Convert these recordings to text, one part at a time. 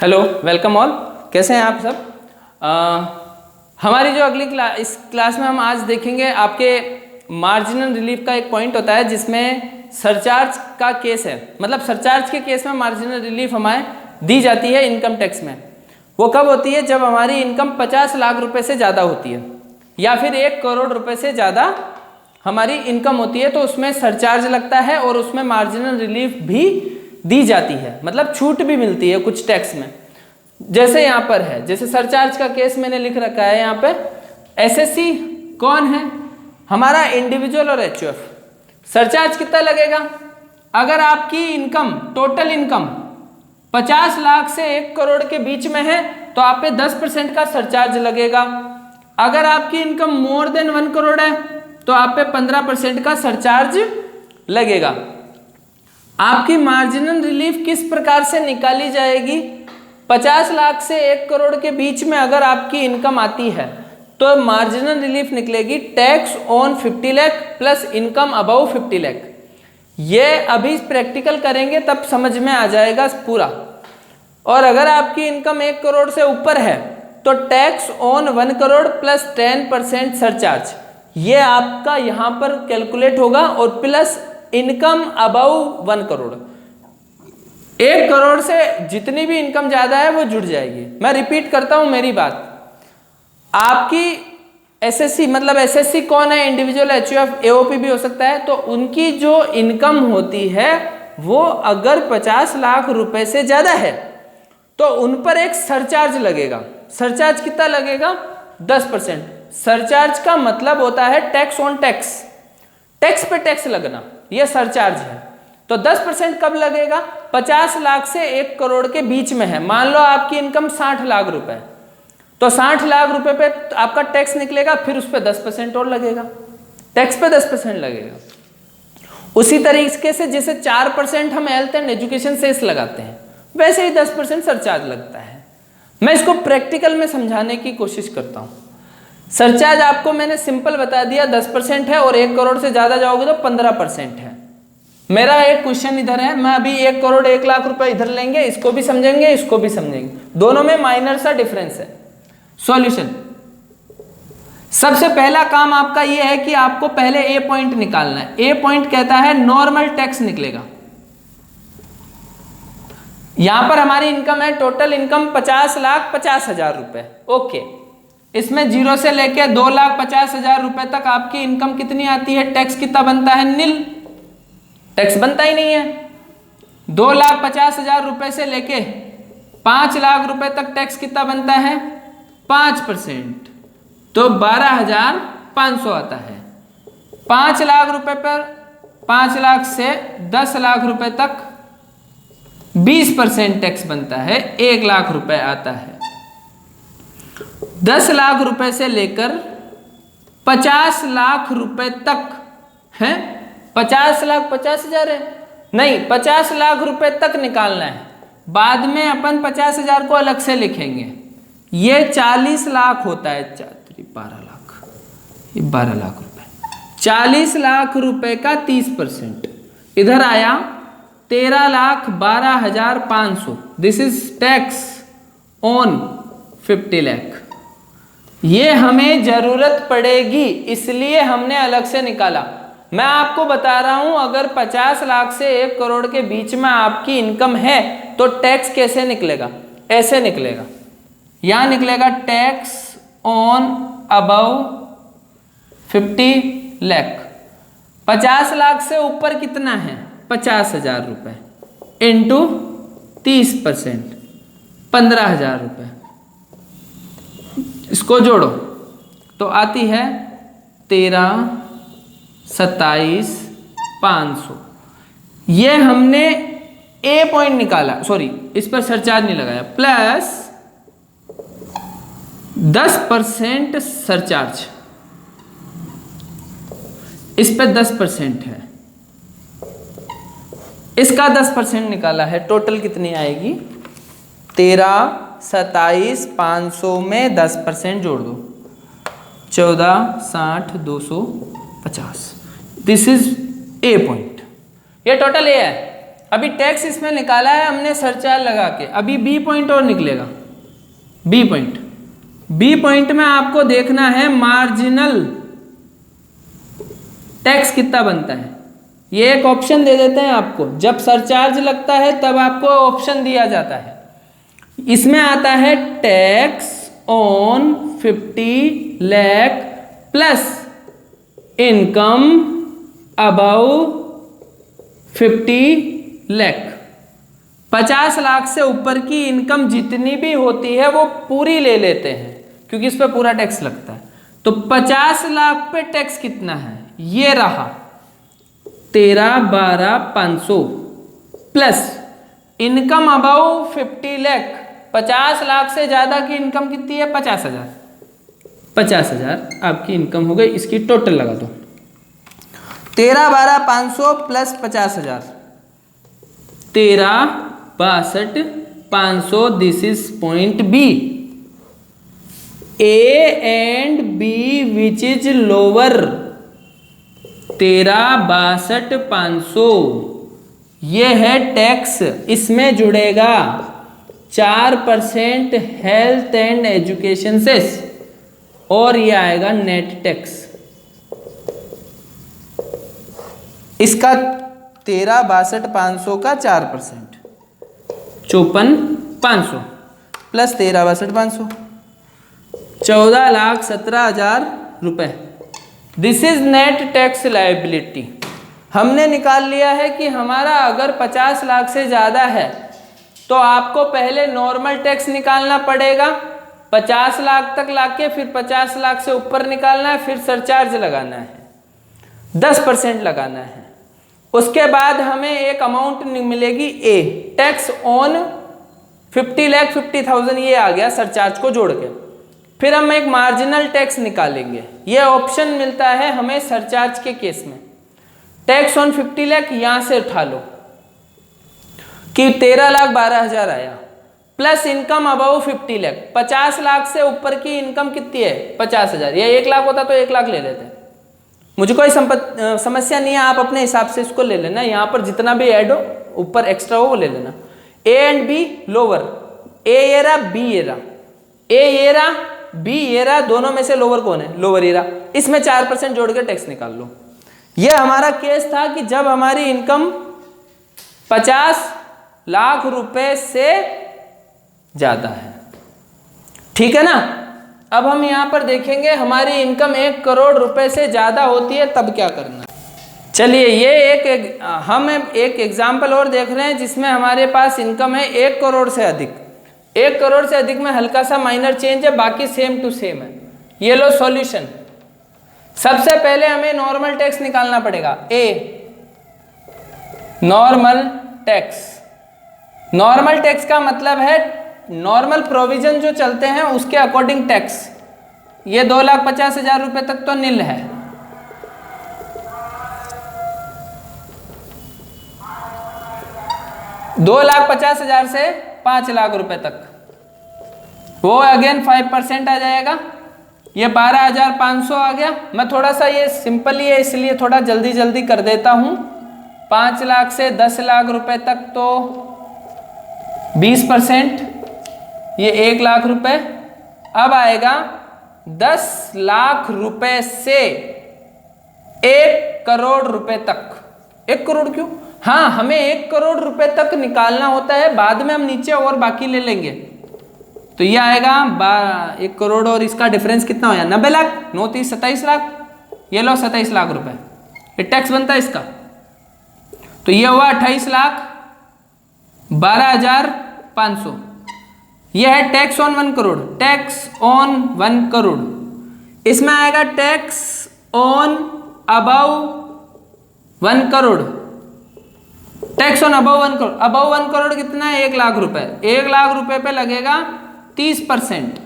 Hello, welcome all. कैसे हैं आप सब? हमारी जो अगली इस क्लास में हम आज देखेंगे आपके मार्जिनल रिलीफ का एक पॉइंट होता है जिसमें सरचार्ज का केस है। मतलब सरचार्ज के केस में मार्जिनल रिलीफ हमें दी जाती है इनकम टैक्स में। वो कब होती है? जब हमारी इनकम 50 लाख रुपए से ज़्यादा होती है या फिर 1 करोड़ रुपए से ज़्यादा हमारी इनकम होती है, तो उसमें सरचार्ज लगता है और उसमें मार्जिनल रिलीफ भी दी जाती है, मतलब छूट भी मिलती है कुछ टैक्स में। जैसे यहाँ पर है, जैसे सरचार्ज का केस मैंने लिख रखा है यहाँ पे। एसएससी कौन है? हमारा इंडिविजुअल और एचयूएफ। सरचार्ज कितना लगेगा? अगर आपकी इनकम, टोटल इनकम 50 लाख से 1 करोड़ के बीच में है तो आप पे 10% का सरचार्ज लगेगा। अगर आपकी इनकम मोर देन 1 करोड़ है तो आप पे 15% का सरचार्ज लगेगा। आपकी मार्जिनल रिलीफ किस प्रकार से निकाली जाएगी? 50 लाख से 1 करोड़ के बीच में अगर आपकी इनकम आती है तो मार्जिनल रिलीफ निकलेगी tax on 50 lakh plus income above 50 lakh. ये अभी प्रैक्टिकल करेंगे तब समझ में आ जाएगा पूरा। और अगर आपकी इनकम 1 करोड़ से ऊपर है तो tax on 1 crore plus 10% surcharge, ये आपका यहाँ पर कैलकुलेट होगा, और plus income above 1 crore. 1 crore से जितनी भी इनकम ज्यादा है वो जुड़ जाएगी। मैं रिपीट करता हूं मेरी बात। आपकी एसएससी, मतलब एसएससी कौन है? इंडिविजुअल, एचयूएफ, एओपी भी हो सकता है। तो उनकी जो इनकम होती है वो अगर 50 लाख रुपए से ज्यादा है तो उन पर एक सरचार्ज लगेगा। सरचार्ज कितना लगेगा? 10%। सरचार्ज का मतलब होता है टैक्स ऑन टैक्स, टैक्स पे टैक्स लगना, यह सरचार्ज है। तो 10% कब लगेगा? 50 लाख से 1 करोड़ के बीच में है। मान लो आपकी इनकम 60 लाख रुपए, तो 60 लाख रुपए पे आपका टैक्स निकलेगा, फिर उस पर 10% और लगेगा, टैक्स पे 10% लगेगा। उसी तरीके से जैसे 4% हम हेल्थ एंड एजुकेशन सेस लगाते हैं, वैसे ही 10% सरचार्ज लगता है। मैं इसको प्रैक्टिकल में समझाने की कोशिश करता हूं। सरचार्ज आपको मैंने सिंपल बता दिया 10% है, और 1 करोड़ से ज्यादा जाओगे तो 15% है। मेरा एक क्वेश्चन इधर है, मैं अभी 1 करोड़ 1 लाख रुपए इधर लेंगे, इसको भी समझेंगे, इसको भी समझेंगे, दोनों में माइनर सा डिफरेंस है। सॉल्यूशन, सबसे पहला काम आपका यह है कि आपको पहले ए पॉइंट निकालना है। ए पॉइंट कहता है नॉर्मल टैक्स निकलेगा। यहां पर हमारी इनकम है, टोटल इनकम 50,50,000 रुपए। ओके, इसमें 0 से लेके 2,50,000 रुपए तक आपकी इनकम कितनी आती है? टैक्स कितना बनता है? निल, टैक्स बनता ही नहीं है। 2,50,000 रुपए से लेके 5 लाख रुपए तक टैक्स कितना बनता है? 5%, तो 12,500 आता है। 5 लाख रुपए पर 5 लाख से 10 लाख रुपए तक 20% टैक्स बनता है, 1 लाख रुपए आता है। 10 लाख रुपए से लेकर 50 लाख रुपए तक है। 50 लाख 50,000 है? नहीं, 50 लाख रुपए तक निकालना है। बाद में अपन 50,000 को अलग से लिखेंगे। ये 40 लाख होता है, 12 लाख, ये 12 लाख रुपए। 40 लाख रुपए का 30% इधर आया 13,12,500। This is tax on 50 lakh. ये हमें जरूरत पड़ेगी, इसलिए हमने अलग से निकाला। मैं आपको बता रहा हूं, अगर 50 लाख से 1 करोड़ के बीच में आपकी इनकम है तो टैक्स कैसे निकलेगा? ऐसे निकलेगा। यहां निकलेगा tax on above 50 lakh. 50 lakh से ऊपर कितना है? 50,000 रुपए इंटू 30%, 15,000 रुपए। इसको जोड़ो तो आती है 13,27,500। ये हमने ए पॉइंट निकाला, सॉरी इस पर सरचार्ज नहीं लगाया, प्लस 10% सरचार्ज, इस पे 10% है, इसका 10% निकाला है। टोटल कितनी आएगी? 13,27,500 में 10% जोड़ दो, 14,60,250। This is a point. ये टोटल ए है। अभी टैक्स इसमें निकाला है हमने सरचार्ज लगा के, अभी बी पॉइंट और निकलेगा। बी पॉइंट में आपको देखना है मार्जिनल टैक्स कितना बनता है। ये एक ऑप्शन दे देते हैं आपको, जब सरचार्ज लगता है तब आपको ऑप्शन दिया जाता है। इसमें आता है tax on 50 lakh plus income above 50 lakh. 50 lakh से ऊपर की इनकम जितनी भी होती है वो पूरी ले लेते हैं, क्योंकि इस पर पूरा टैक्स लगता है। तो 50 लाख पे टैक्स कितना है, ये रहा 13,12,500 plus income above 50 lakh. 50 lakh से ज़्यादा की इनकम कितनी है, 50,000। 50,000 आपकी इनकम हो गई, इसकी टोटल लगा दो 13,12,500 plus 50,000, 13,62,500। This is point B. A and B which is lower 13,62,500, ये है टैक्स। इसमें जुड़ेगा 4% हेल्थ एंड एजुकेशन सेस, और ये आएगा नेट टैक्स। इसका 13,62,500 का 4% 54,500 प्लस 13,62,500 14,17,000 रुपए। This is net tax liability. हमने निकाल लिया है कि हमारा अगर 50 लाख से ज़्यादा है तो आपको पहले नॉर्मल टैक्स निकालना पड़ेगा 50 लाख तक लाके, फिर 50 लाख से ऊपर निकालना है, फिर सरचार्ज लगाना है 10% लगाना है। उसके बाद हमें एक अमाउंट मिलेगी ए, टैक्स ऑन 50 लाख 50,000, ये आ गया सरचार्ज को जोड़ के। फिर हम एक मार्जिनल टैक्स निकालेंगे, ये ऑप्शन मिलता है हमें सरचार्ज के केस में। टैक्स ऑन 50 लाख यहां से उठा लो कि 13,12,000 आया, plus income above 50 lakh. 50 lakh से ऊपर की इनकम कितनी है, 50,000। ये 1 लाख होता तो 1 लाख ले लेते, मुझे कोई समस्या नहीं है, आप अपने हिसाब से इसको ले लेना। यहाँ पर जितना भी ऐड हो ऊपर एक्स्ट्रा हो वो ले लेना। ए एंड बी लोअर, ए ये रहा, बी ये रहा, ए ये रहा, बी ये रहा, दोनों में से लोअर कौन है, लोअर ये रहा। इसमें 4% जोड़ के टैक्स निकाल लो। ये हमारा केस था कि जब हमारी इनकम 50 लाख रुपए से ज्यादा है, ठीक है ना। अब हम यहां पर देखेंगे हमारी इनकम 1 करोड़ रुपए से ज्यादा होती है तब क्या करना है। चलिए ये हम एक एग्जाम्पल और देख रहे हैं जिसमें हमारे पास इनकम है 1 करोड़ से अधिक। 1 करोड़ से अधिक में हल्का सा माइनर चेंज है, बाकी सेम टू सेम है। ये लो सॉल्यूशन। सबसे पहले हमें नॉर्मल टैक्स निकालना पड़ेगा। A normal tax. Normal tax का मतलब है नॉर्मल प्रोविजन जो चलते हैं उसके अकॉर्डिंग टैक्स। ये 2,50,000 रुपए तक तो निल है। $2,50,000 से 5 लाख रुपए तक वो अगेन 5% आ जाएगा। ये 12,500 आ गया। मैं थोड़ा सा ये सिंपल ही है इसलिए थोड़ा जल्दी जल्दी कर देता हूं। 5 लाख से 10 लाख रुपए तक तो 20%, ये 1 लाख रुपए। अब आएगा 10 लाख रुपए से 1 करोड़ रुपए तक। 1 करोड़ क्यों? हाँ, हमें 1 करोड़ रुपए तक निकालना होता है, बाद में हम नीचे और बाकी ले लेंगे। तो ये आएगा 1 करोड़ और इसका डिफरेंस कितना हो, 90 लाख, 9 30 27 लाख। ये लो 27 लाख रुपए, ये टैक्स बनता है इसका। तो ये हुआ 28 लाख 12,500। यह है tax on 1 crore. Tax on 1 crore. इसमें आएगा tax on above 1 crore. Tax on above 1 crore. Above 1 crore कितना है, 1 लाख रुपए। 1 लाख रुपए पे लगेगा 30%।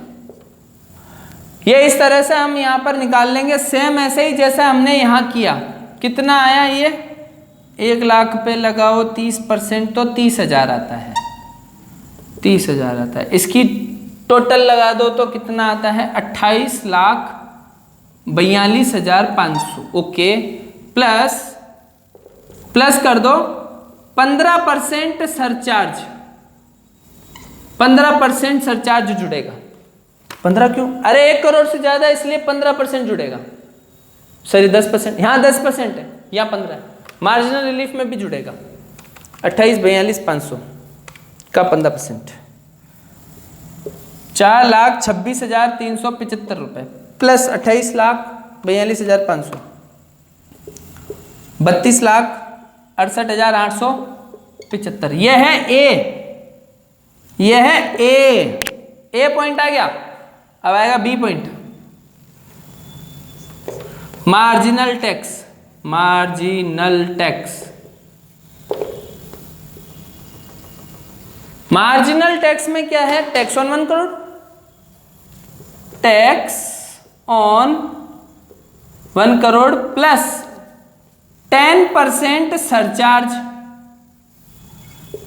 ये इस तरह से हम यहां पर निकाल लेंगे, सेम ऐसे ही जैसा हमने यहां किया। कितना आया, ये 1 लाख पे लगाओ 30% तो 30,000 आता है। 30,000 आता है। इसकी टोटल लगा दो तो कितना आता है, 28,42,500। ओके, प्लस कर दो 15% सरचार्ज, 15% सरचार्ज जुड़ेगा। 15 क्यों? अरे 1 करोड़ से ज्यादा इसलिए 15% जुड़ेगा। सॉरी 10%, यहाँ 10% है, यहाँ 15 है। मार्जिनल रिलीफ में भी जुड़ेगा। 28,42,500 का 15%, 4,26,375 रुपए प्लस 28,42,500, 32,68,875। यह है ए, यह है ए पॉइंट आ गया। अब आएगा B point, marginal tax. Marginal tax, marginal tax में क्या है? Tax on 1 crore, tax on 1 crore plus 10% surcharge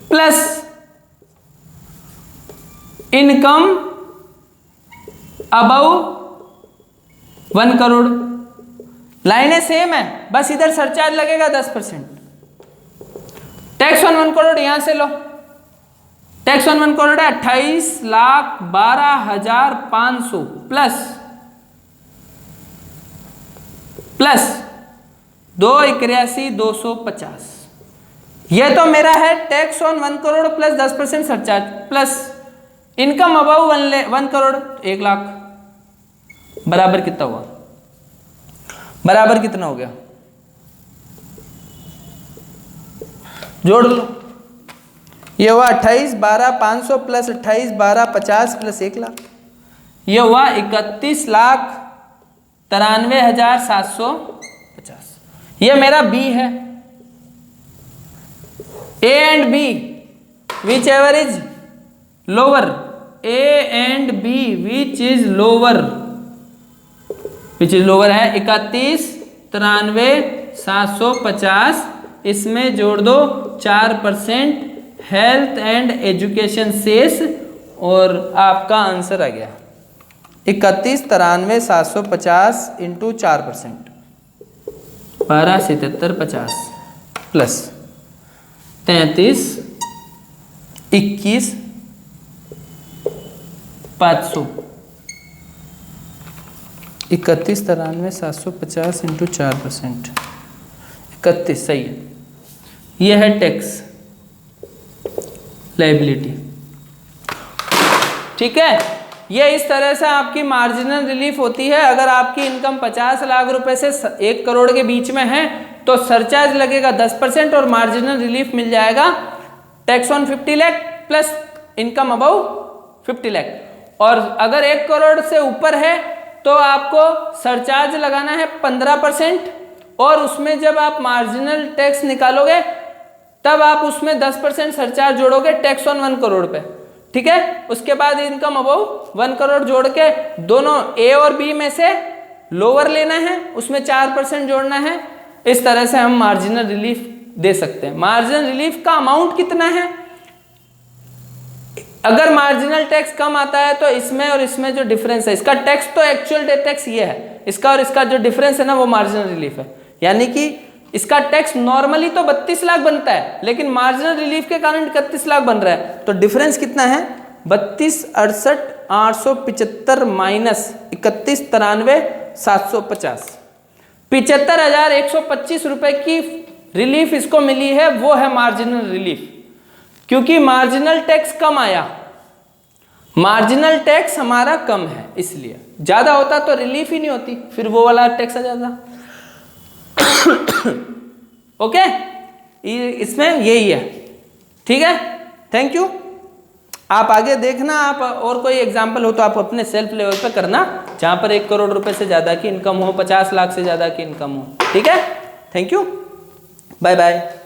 plus income above 1 crore. लाइनें सेम है, बस इधर सरचार्ज लगेगा 10%। टैक्स ऑन 1 करोड़ यहां से लो, टैक्स ऑन 1 करोड़ है 28,12,500 प्लस 2,81,250। यह तो मेरा है tax on 1 crore plus 10% surcharge plus income above 1 crore 1 lakh. बराबर कितना हुआ? बराबर कितना हो गया? जोड़ लो। ये हुआ 28,12,500 प्लस 28,12,50 प्लस 1 लाख। ये हुआ 31,93,750। ये मेरा बी है। A and B whichever is lower, A and B which is lower, which is lower है 31,93,750। इसमें जोड़ दो 4% हेल्थ एंड एजुकेशन शेष और आपका आंसर आ गया 31,93,750 इंटू 4%, 12,77,50 प्लस 33,21,500। 31,93,750 इंटू 4%, 31 सही है। यह है टैक्स लायबिलिटी। ठीक है, ये इस तरह से आपकी मार्जिनल रिलीफ होती है। अगर आपकी इनकम 50 लाख रुपए से 1 करोड़ के बीच में है तो सरचार्ज लगेगा 10% और मार्जिनल रिलीफ मिल जाएगा tax on 50 lakh plus income above 50 lakh. और अगर 1 करोड़ से ऊपर है तो आपको सरचार्ज लगाना है 15% और उसमें जब आप मार्जिनल टैक्स निकालोगे तब आप उसमें 10% सरचार्ज जोड़ोगे टैक्स ऑन 1 करोड़ पे। ठीक है, उसके बाद इनकम अबव 1 करोड़ जोड़ के दोनों ए और बी में से लोअर लेना है, उसमें 4% जोड़ना है। इस तरह से हम मार्जिनल रिलीफ दे सकते हैं। मार्जिनल रिलीफ का अमाउंट कितना है? अगर मार्जिनल टैक्स कम आता है तो इसमें और इसमें जो डिफरेंस है, इसका टैक्स तो एक्चुअल टैक्स ये है, इसका और इसका जो डिफरेंस है ना वो मार्जिनल रिलीफ है। यानी कि इसका टैक्स नॉर्मली तो 32 लाख बनता है लेकिन मार्जिनल रिलीफ के कारण 31 लाख बन रहा है। तो डिफरेंस कितना है? 32,68,875 माइनस 31,93,750, 75,125 रुपए की रिलीफ इसको मिली है, वो है मार्जिनल रिलीफ। क्योंकि मार्जिनल टैक्स कम आया, मार्जिनल टैक्स हमारा कम है, इसलिए ज्यादा होता तो रिलीफ ही नहीं होती, फिर वो वाला टैक्स आ जाता। ओके, इसमें यही है। ठीक है, थैंक यू। आप आगे देखना, आप और कोई एग्जाम्पल हो तो आप अपने सेल्फ लेवल पे करना जहां पर 1 करोड़ रुपए से ज्यादा की इनकम हो, 50 लाख से ज्यादा की इनकम हो। ठीक है, थैंक यू, बाय बाय।